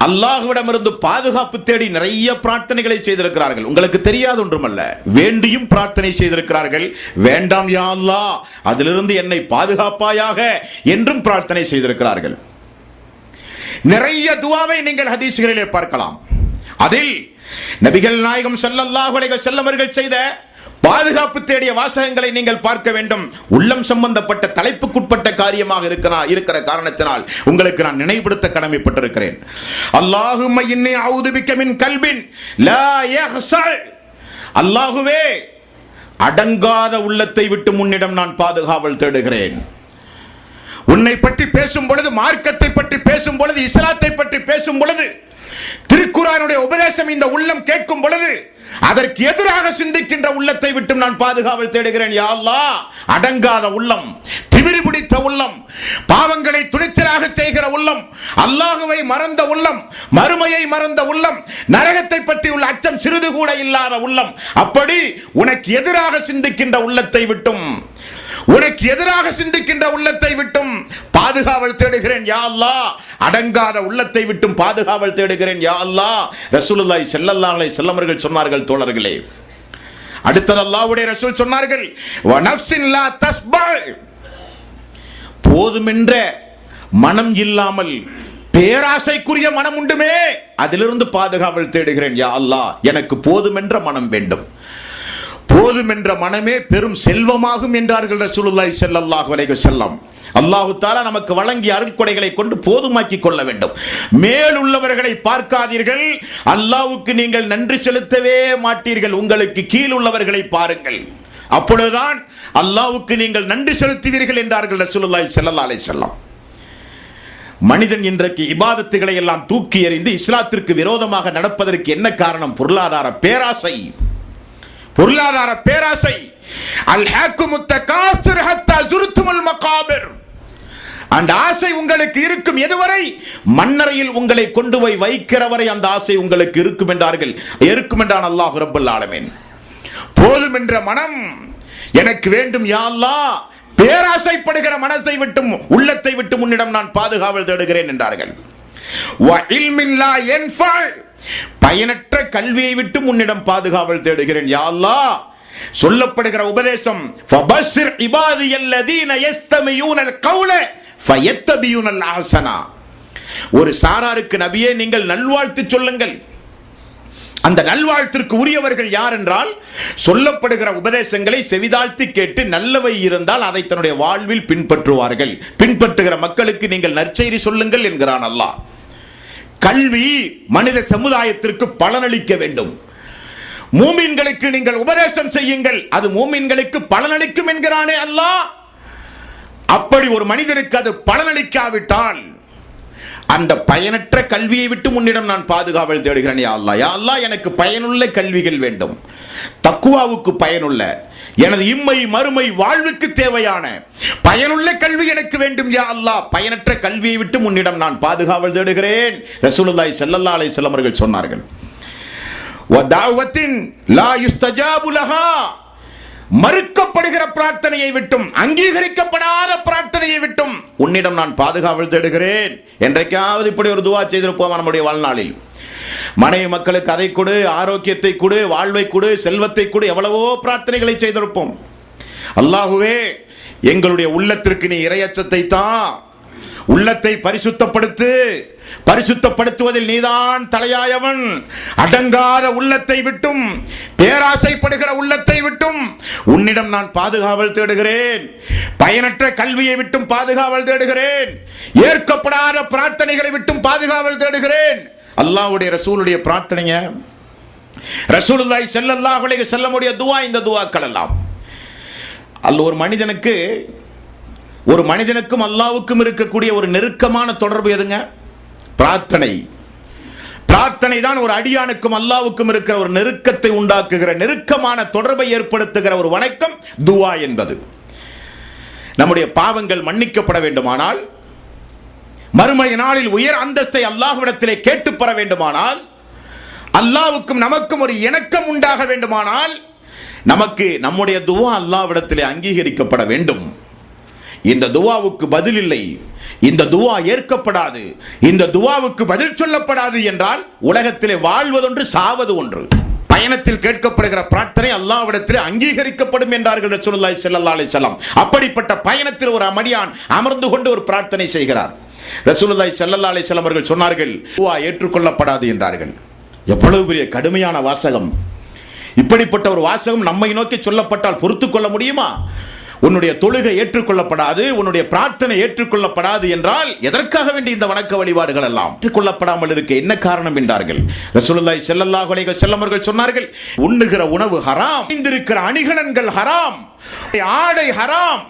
அல்லாஹ்விடமிருந்து பாதுகாப்பு தேடி நிறைய பிரார்த்தனைகளை செய்திருக்கிறார்கள். உங்களுக்கு தெரியாத ஒன்றுமல்ல, வேண்டியும் பிரார்த்தனை செய்திருக்கிறார்கள். வேண்டாம் யா அல்லாஹ், அதிலிருந்து என்னை பாதுகாப்பாயாக என்றும் பிரார்த்தனை செய்திருக்கிறார்கள். நிறைய துஆவை நீங்கள் ஹதீஸ்களிலே பார்க்கலாம். அதில் நபிகள் நாயகம் ஸல்லல்லாஹு அலைஹி வஸல்லம் அவர்கள் செய்த பாதுகாப்பு தேடிய வாசகங்களை நீங்கள் பார்க்க வேண்டும். உள்ளம் சம்பந்தப்பட்ட தலைப்புக்குட்பட்ட காரியமாக இருக்கிற காரணத்தினால் உங்களுக்கு நான் நினைவுபடுத்த கடமைப்பட்டிருக்கிறேன். அல்லாஹும்ம இன்னி அஊது பிக்க மின் கல்பின் லா யஹ்ஸல். அல்லாஹுவே, அடங்காத உள்ளத்தை விட்டு உன்னிடம் நான் பாதுகாவல் தேடுகிறேன். உன்னை பற்றி பேசும் பொழுது, மார்க்கத்தை பற்றி பேசும் பொழுது, இஸ்லாத்தை பற்றி பேசும் பொழுது, திருக்குர்ஆனுடைய உபதேசம் இந்த உள்ளம் கேட்கும் பொழுது அதற்கு எதிராக சிந்திக்கின்ற உள்ளத்தை விட்டு நான் பாதுகாவல் தேடுகிறேன். யா அல்லாஹ், அடங்காத உள்ளம், திமிரி பிடித்த உள்ளம், பாவங்களை துணிச்சலாக செய்கிற உள்ளம், அல்லாஹ்வை மறந்த உள்ளம், மறுமையை மறந்த உள்ளம், நரகத்தை பற்றி உள்ள அச்சம் சிறிது கூட இல்லாத உள்ளம், அப்படி உனக்கு எதிராக சிந்திக்கின்ற உள்ளத்தை விட்டும், உனக்கு எதிராக சிந்திக்கின்ற உள்ளத்தை விட்டும் பாதுகாவல் தேடுகிறேன் யா அல்லாஹ். அடங்காத உள்ளத்தை விட்டும் பாதுகாவல் தேடுகிறேன் யா அல்லாஹ். ரசூலுல்லாஹி ஸல்லல்லாஹு அலைஹி வஸல்லம் அவர்கள் சொன்னார்கள். தோழர்களே, அடுத்தது அல்லாஹ்வுடைய ரசூல் சொன்னார்கள், வ நஃப்ஸின் லா தஸ்பா. போதுமென்ற மனம் இல்லாமல் பேராசைக்குரிய மனம் உண்டுமே, அதிலிருந்து பாதுகாவல் தேடுகிறேன் யா அல்லாஹ். எனக்கு போதுமென்ற மனம் வேண்டும். போதும் என்ற மனமே பெரும் செல்வமாகும் என்றார்கள் ரசூலுல்லாஹி ஸல்லல்லாஹு அலைஹி வஸல்லம். அல்லாஹ் தஆலா நமக்கு வழங்கிய அருட்கொடைகளை கொண்டு போதுமாக்கி கொள்ள வேண்டும். மேலுள்ளவர்களை பார்க்காதீர்கள், அல்லாஹ்வுக்கு நீங்கள் நன்றி செலுத்தவே மாட்டீர்கள். உங்களுக்கு கீழ் உள்ளவர்களை பாருங்கள், அப்பொழுதுதான் அல்லாஹ்வுக்கு நீங்கள் நன்றி செலுத்துவீர்கள் என்றார்கள் ரசூலுல்லாஹி ஸல்லல்லாஹு அலைஹி வஸல்லம். மனிதன் இன்றைக்கு இபாதத்துகளை எல்லாம் தூக்கி எறிந்து இஸ்லாத்திற்கு விரோதமாக நடப்பதற்கு என்ன காரணம்? பொருளாதார பேராசை. பொருளாதார பேராசை. அல்ஹாக்குமுத் தகாசுர் ஹத்தா ஜுர்துமுல் மகாபிர். அந்த ஆசை உங்களுக்கு இருக்கும் எதுவரை? மண்ணறையில் உங்களை கொண்டு போய் வைக்கிற வரை அந்த ஆசை உங்களுக்கு இருக்கும் என்றார்கள். இருக்கும் என்றான் அல்லாஹ் ரப்பல் ஆலமீன். போதும் என்ற மனம் எனக்கு வேண்டும் யா அல்லாஹ். பேராசைப்படுகிற மனத்தை விட்டும் உள்ளத்தை விட்டு உன்னிடம் நான் பாதுகாவல் தேடுகிறேன் என்றார்கள். வ இல்மின் லா யன்ஃபா. பயனற்ற கல்வியை விட்டு உன்னிடம் பாதுகாவல் தேடுகிறேன் யா அல்லாஹ். சொல்லப்படுகிற உபதேசம், ஃபபஸ்ஸிர் இபாதியல்லதீன யஸ்தமியூனல் கௌல ஃபயத்தபியூனல் அஹ்ஸனா. ஒரு சாராருக்கு நபியே நீங்கள் நல்வாழ்த்து சொல்லுங்கள். அந்த நல்வாழ்த்திற்கு உரியவர்கள் யார் என்றால், சொல்லப்படுகிற உபதேசங்களை செவிதாழ்த்தி கேட்டு நல்லவை இருந்தால் அதை தன்னுடைய வாழ்வில் பின்பற்றுவார்கள். பின்பற்றுகிற மக்களுக்கு நீங்கள் நற்செய்தி சொல்லுங்கள் என்கிறான் அல்லாஹ். கல்வி மனித சமுதாயத்திற்கு பலனளிக்க வேண்டும். மூமின்களுக்கு நீங்கள் உபதேசம் செய்யுங்கள், அது மூமின்களுக்கு பலனளிக்கும் என்கிறானே அல்லாஹ். அப்படி ஒரு மனிதனுக்கு அது பலனளிக்காவிட்டால் அந்த பயனற்ற கல்வியை விட்டு உன்னிடம் நான் பாதுகாவல் தேடுகிறேன் யா அல்லாஹ். யா அல்லாஹ், எனக்கு பயனுள்ள கல்விகள் வேண்டும். தக்குவாவுக்கு பயனுள்ள, எனது இம்மை மறுமை வாழ்வுக்கு தேவையான பயனுள்ள கல்வி எனக்கு வேண்டும் யா அல்லாஹ். பயனற்ற கல்வியை விட்டு உன்னிடம் நான் பாதுகாவல் தேடுகிறேன். ரசூலுல்லாஹி ஸல்லல்லாஹு அலைஹி வஸல்லம் அவர்கள் சொன்னார்கள், வ தஅவத்தின் லா யுஸ்தஜாபு லஹா. மறுக்கப்படுகிற பிரார்த்தனையை விட்டும், அங்கீகரிக்கப்படாத பிரார்த்தனையை விட்டும் உன்னிடம் நான் பாதுகாவல் தேடுகிறேன். என்றைக்காவது இப்படி ஒரு துஆ செய்திருப்போம் நம்முடைய வாழ்நாளில்? மனைவி மக்களுக்கு அதை கொடு, ஆரோக்கியத்தை கொடு, வாழ்வை கொடு, செல்வத்தை கொடு, எவ்வளவோ பிரார்த்தனைகளை செய்திருப்போம். அல்லாஹுவே, எங்களுடைய உள்ளத்திற்கு நீ இறையச்சத்தை தா, உள்ளத்தை பரிசுத்தப்படுத்து, பரிசுத்தப்படுத்துவதில் நீதான் தலையாயவன். அடங்காத உள்ளத்தை விட்டும், பேராசைப்படுகிற உள்ளத்தை விட்டும் உன்னிடம் நான் பாதுகாவல் தேடுகிறேன். பயனற்ற கல்வியை விட்டும் பாதுகாவல் தேடுகிறேன். ஏற்கப்படாத பிரார்த்தனைகளை விட்டும் பாதுகாவல் தேடுகிறேன். அல்லாஹ்வுடைய ரசூலுடைய பிரார்த்தனைங்க, ரசூலுல்லாஹி ஸல்லல்லாஹு அலைஹி வஸல்லம் உடைய துஆ. இந்த துஆக்கள் எல்லாம் ஒரு மனிதனுக்கும் அல்லாஹ்வுக்கும் இருக்கக்கூடிய ஒரு நெருக்கமான தொடர்பு எதுங்க? பிரார்த்தனை. பிரார்த்தனை தான் ஒரு அடியானுக்கும் அல்லாஹ்வுக்கும் இருக்கிற ஒரு நெருக்கத்தை உண்டாக்குகிற, நெருக்கமான தொடர்பை ஏற்படுத்துகிற ஒரு வணக்கம் துஆ என்பது. நம்முடைய பாவங்கள் மன்னிக்கப்பட வேண்டுமானால், மறுமை நாளில் உயர் அந்தஸ்தை அல்லாஹ்விடத்திலே கேட்டு பெற வேண்டுமானால், அல்லாஹ்வுக்கும் நமக்கும் ஒரு இணக்கம் உண்டாக வேண்டுமானால், நமக்கு நம்முடைய துவா அல்லாஹ்விடத்திலே அங்கீகரிக்கப்பட வேண்டும். இந்த துவாவுக்கு பதில் இல்லை, இந்த துவா ஏற்கப்படாது, இந்த துவாவுக்கு பதில் சொல்லப்படாது என்றால் உலகத்திலே வாழ்வதொன்று சாவது ஒன்று. பயணத்தில் கேட்கப்படுகிற பிரார்த்தனை அல்லாஹ்விடத்திலே அங்கீகரிக்கப்படும் என்றார்கள் ரசூலுல்லாஹி ஸல்லல்லாஹு அலைஹி வஸல்லம். அப்படிப்பட்ட பயணத்தில் ஒரு அமடியான் அமர்ந்து கொண்டு ஒரு பிரார்த்தனை செய்கிறார். ரசூலுல்லாஹி ஸல்லல்லாஹு அலைஹி வஸல்லம் அவர்கள் சொன்னார்கள், துவா ஏற்றுக்கொள்ளப்படாது என்றார்கள். எவ்வளவு பெரிய கடுமையான வாசகம்! இப்படிப்பட்ட ஒரு வாசகம் நம்மை நோக்கி சொல்லப்பட்டால் பொறுத்துக் கொள்ள முடியுமா? உன்னுடைய தொழுகை ஏற்றுக்கொள்ளப்படாது, உன்னுடைய பிரார்த்தனை ஏற்றுக்கொள்ளப்படாது என்றால் எதற்காக வேண்டிய இந்த வணக்க வழிபாடுகள் எல்லாம் ஏற்றுக்கொள்ளப்படாமல் இருக்க என்ன காரணம் என்றார்கள். ரசூலுல்லாஹி ஸல்லல்லாஹு அலைஹி வஸல்லம் அவர்கள் சொன்னார்கள், உண்ணுகிற உணவு ஹராம், அணிந்திருக்கிற அணிகலன்கள் ஹராம், ஆடை ஹராம்.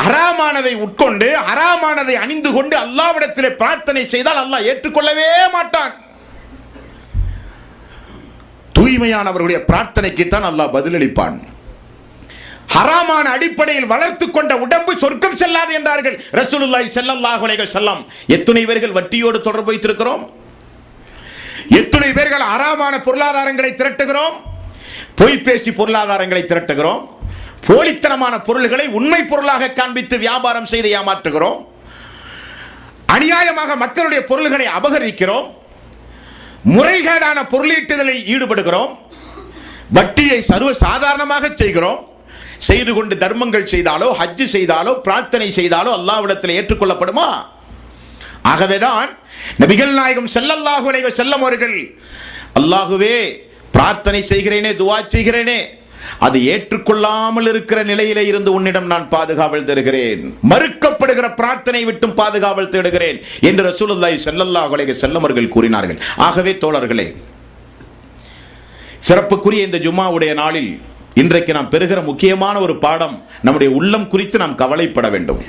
ஹராமானதை உட்கொண்டு ஹராமானதை அணிந்து கொண்டு அல்லாஹ்விடத்திலே பிரார்த்தனை செய்தால் அல்லாஹ் ஏற்றுக்கொள்ளவே மாட்டான். தூய்மையானவர்களுடைய பிரார்த்தனைக்கு தான் அல்லாஹ் பதிலளிப்பான். ஹராமான அடிப்படையில் வளர்த்து கொண்ட உடம்பு சொர்க்கம் செல்லாது என்றார்கள் ரசூலுல்லாஹி ஸல்லல்லாஹு அலைஹி வஸல்லம். எத்தனை பேர்கள் வட்டியோடு தொடர்பு வைத்திருக்கிறோம்? எத்தனை பேர்கள் ஹராமான பொருளாதாரங்களை திரட்டுகிறோம்? பொய் பேசி பொருளாதாரங்களை திரட்டுகிறோம். போலித்தனமான பொருள்களை உண்மை பொருளாக காண்பித்து வியாபாரம் செய்து ஏமாற்றுகிறோம். அநியாயமாக மக்களுடைய பொருள்களை அபகரிக்கிறோம். முறைகேடான பொருளீட்டுதலில் ஈடுபடுகிறோம். வட்டியை சர்வ சாதாரணமாக செய்கிறோம். செய்து கொண்டு தர்மங்கள் செய்தாலோ, ஹஜ் செய்தாலோ, பிரார்த்தனை செய்தாலோ அல்லாஹ்விடத்தில் ஏற்றுக்கொள்ளப்படுமா? ஆகவேதான் நபிகள் நாயகம் ஸல்லல்லாஹு அலைஹி வஸல்லம் அவர்கள், அல்லாஹ்வே பிரார்த்தனை செய்கிறேனே, துஆ செய்கிறேனே, அது ஏற்றுக்கொள்ளாமல் இருக்கிற நிலையிலே இருந்து உன்னிடம் நான் பாதுகாவல் தேடுகிறேன், மறுக்கப்படுகிற பிரார்த்தனை விட்டும் பாதுகாவல் தேடுகிறேன் என்று ரசூலுல்லாஹி ஸல்லல்லாஹு அலைஹி வஸல்லம் அவர்கள் கூறினார்கள். ஆகவே தோழர்களே, சிறப்புக்குரிய இந்த ஜும்மாவுடைய நாளில் இன்றைக்கு நாம் பெறுகிற முக்கியமான ஒரு பாடம், நம்முடைய உள்ளம் குறித்து நாம் கவலைப்பட வேண்டும்.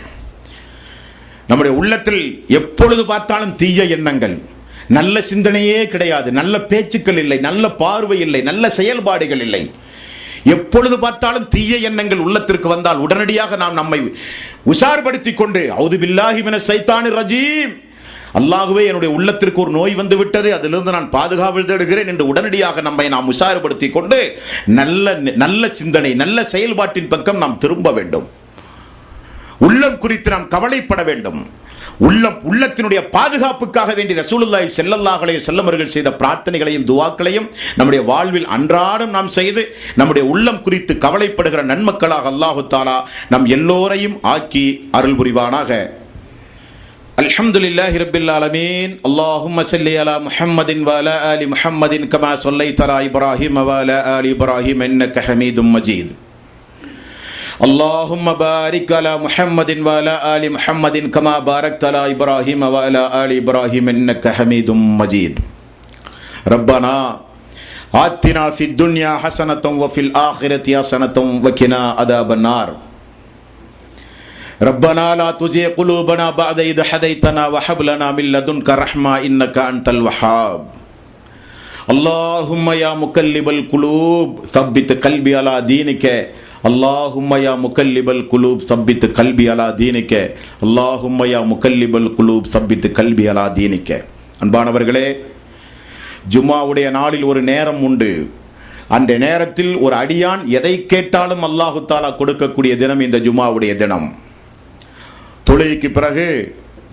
நம்முடைய உள்ளத்தில் எப்பொழுது பார்த்தாலும் தீய எண்ணங்கள், நல்ல சிந்தனையே கிடையாது, நல்ல பேச்சுக்கள் இல்லை, நல்ல பார்வை இல்லை, நல்ல செயல்பாடுகள் இல்லை. எப்பொழுது பார்த்தாலும் தீய எண்ணங்கள் உள்ளத்திற்கு வந்தால் உடனடியாக நாம் நம்மை உஷார்படுத்திக் கொண்டு அவுது பில்லாஹி மினஷ் ஷைத்தானிர் ரஜீம், அல்லாஹ்வே என்னுடைய உள்ளத்திற்கு ஒரு நோய் வந்து விட்டது, அதிலிருந்து நான் பாதுகாவல் தேடுகிறேன் என்று உடனடியாக நம்மை நாம் உஷார்படுத்திக் கொண்டு நல்ல சிந்தனை, நல்ல செயல்பாட்டின் பக்கம் நாம் திரும்ப வேண்டும். உள்ளம் குறித்து நாம் கவலைப்பட வேண்டும். உள்ளத்தினுடைய பாதுகாப்புக்காக வேண்டி ரசூலுல்லாஹி ஸல்லல்லாஹு அலைஹி வஸல்லம் அவர்கள் செய்த பிரார்த்தனைகளையும் துஆக்களையும் நம்முடைய வாழ்வில் அன்றாடம் நாம் செய்து நம்முடைய உள்ளம் குறித்து கவலைப்படுகிற நன்மக்களாக அல்லாஹ் தஆலா நம் எல்லோரையும் ஆக்கி அருள் புரிவானாக. அல்ஹம்துலில்லாஹி ரப்பில் ஆலமீன். அல்லாஹும்ம ஸல்லி அலா முஹம்மதின் வ அலா ஆலி முஹம்மதின் கமா ஸல்லைத அலா இப்ராஹீம் வ அலா ஆலி இப்ராஹீம் இன்னக ஹமீதும் மஜீத். اللهم بارك على محمد وعلى آل محمد كما باركت على إبراهيم وعلى آل إبراهيم إنك حميد مجيد. ربنا آتنا في الدنيا حسنة وفي الآخرة حسنة وقنا عذاب النار. ربنا لا تزغ قلوبنا بعد إذ هديتنا وهب لنا من لدنك رحمة إنك أنت الوهاب. اللهم يا مقلب القلوب ثبت قلبي على دينك. اللهم يا مقلب القلوب ثبت قلبي على دينك. اللهم يا مقلب القلوب ثبت قلبي على دينك. அன்பானவர்களே, ஜும்மாவுடைய நாளில் ஒரு நேரம் உண்டு. அந்த நேரத்தில் ஒரு அடியான் எதை கேட்டாலும் அல்லாஹ் தஆலா கொடுக்கக்கூடிய தினம் இந்த ஜும்மாவுடைய தினம். தொழுகைக்கு பிறகு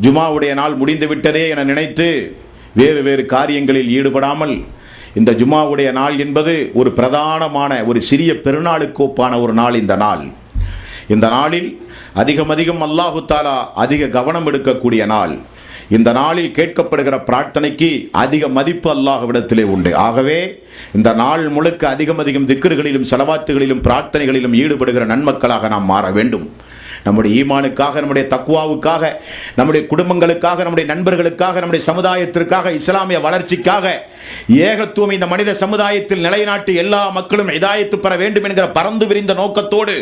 ஜும்மாவுடைய நாள் முடிந்து விட்டதே என நினைத்து வேறு வேறு காரியங்களில் ஈடுபடாமல், இந்த ஜும்மாவுடைய நாள் என்பது ஒரு பிரதானமான ஒரு சிறிய பெருநாளுக்கு ஒப்பான ஒரு நாள். இந்த நாளில் அதிகம் அல்லாஹு தஆலா அதிக கவனம் எடுக்கக்கூடிய நாள். இந்த நாளில் கேட்கப்படுகிற பிரார்த்தனைக்கு அதிக மதிப்பு அல்லாஹ்விடத்திலே உண்டு. ஆகவே இந்த நாள் முழுக்க அதிகம் திக்ருகளிலும் ஸலவாத்துகளிலும் பிரார்த்தனைகளிலும் ஈடுபடுகிற நன்மக்களாக நாம் மாற வேண்டும். நம்முடைய ஈமானுக்காக, நம்முடைய தக்வாவுக்காக, நம்முடைய குடும்பங்களுக்காக, நம்முடைய நண்பர்களுக்காக, நம்முடைய சமுதாயத்திற்காக, இஸ்லாமிய வளர்ச்சிக்காக, ஏகத்துவம் இந்த மனித சமுதாயத்தில் நிலைநாட்டி எல்லா மக்களும் ஹிதாயத்து பெற வேண்டும் என்கிற பரந்து விரிந்த நோக்கத்தோடு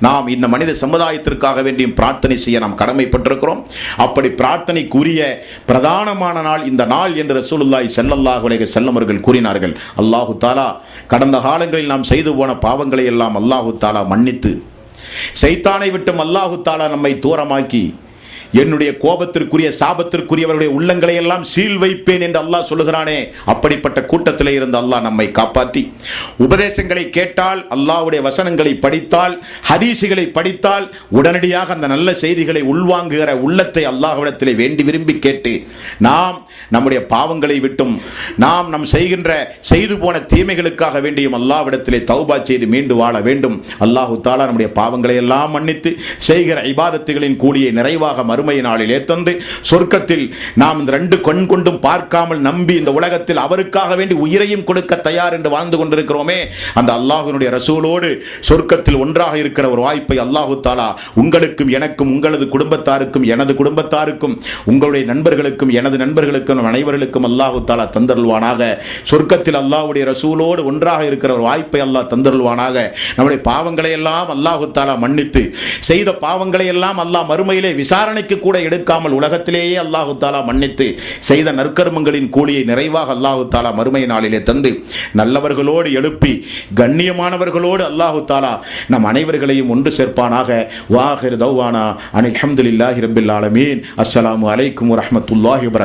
நாம் இந்த மனித சமுதாயத்திற்காக வேண்டியும் பிரார்த்தனை செய்ய நாம் கடமைப்பட்டிருக்கிறோம். அப்படி பிரார்த்தனைக்குரிய பிரதானமான நாள் இந்த நாள் என்று ரசூலுல்லாஹி ஸல்லல்லாஹு அலைஹி வஸல்லம் அவர்கள் கூறினார்கள். அல்லாஹு தஆலா கடந்த காலங்களில் நாம் செய்து போன பாவங்களை எல்லாம் அல்லாஹு தஆலா மன்னித்து சைத்தானை விட்டும் அல்லாஹு தஆலா நம்மை தூரமாக்கி என்னுடைய கோபத்திற்குரிய சாபத்திற்குரியவருடைய உள்ளங்களை எல்லாம் சீல் வைப்பேன் என்று அல்லாஹ் சொல்லுகிறானே, அப்படிப்பட்ட கூட்டத்திலே இருந்து அல்லாஹ் நம்மை காப்பாற்றி உபதேசங்களை கேட்டால், அல்லாஹ்வுடைய வசனங்களை படித்தால், ஹதீசுகளை படித்தால் உடனடியாக அந்த நல்ல செய்திகளை உள்வாங்குகிற உள்ளத்தை அல்லாஹ்விடத்திலே வேண்டி விரும்பி கேட்டு நாம் நம்முடைய பாவங்களை விட்டும் நம் செய்து போன தீமைகளுக்காக வேண்டியும் அல்லாஹ்விடத்திலே தௌபா செய்து மீண்டு வாழ வேண்டும். அல்லாஹு தஆலா நம்முடைய பாவங்களை எல்லாம் மன்னித்து செய்கிற இபாதத்துகளின் கூலியை நிறைவாக மறுமை நாளிலே தந்து சொர்க்கத்தில் நாம் இந்த 2 கண் கொண்டும் பார்க்காமல் நம்பி இந்த உலகத்தில் அவருக்காக வேண்டி உயிரையும் கொடுக்க தயார் என்று வாழ்ந்து கொண்டிருக்கிறோமே, அந்த அல்லாஹ்வினுடைய ரசூலோடு சொர்க்கத்தில் ஒன்றாக இருக்கிற ஒரு வாய்ப்பை அல்லாஹு தஆலா உங்களுக்கும் எனக்கும் உங்களது குடும்பத்தாருக்கும் எனது குடும்பத்தாருக்கும் உங்களுடைய நண்பர்களுக்கும் எனது நண்பர்களுக்கும் அனைவர்களுக்கும் அல்லாஹு தஆலா தந்தருள்வானாக. சொர்க்கத்தில் அல்லாஹ்வுடைய ரசூலோடு ஒன்றாக இருக்கிற ஒரு வாய்ப்பை அல்லாஹ் தந்தருள்வானாக. நம்முடைய பாவங்களை எல்லாம் அல்லாஹு தஆலா மன்னித்து செய்த பாவங்களை எல்லாம் அல்லாஹ் மறுமையிலே விசாரணைக்கு கூட எடுக்காமல் உலகத்திலேயே அல்லாஹு தஆலா மன்னித்து செய்த நற்கர்மங்களின் கூலியை நிறைவாக அல்லாஹு தஆலா மறுமை நாளிலே தந்து நல்லவர்களோடு எழுப்பி கண்ணியமானவர்களோடு அல்லாஹு தஆலா நம் அனைவர்களையும் ஒன்று சேர்ப்பானாக. வாஹிர் தௌவானா அனில் ஹம்துலில்லாஹி ரப்பில் ஆலமீன். அஸ்ஸலாமு அலைக்கும் வரஹ்மத்துல்லாஹி வபரகாத்துஹு.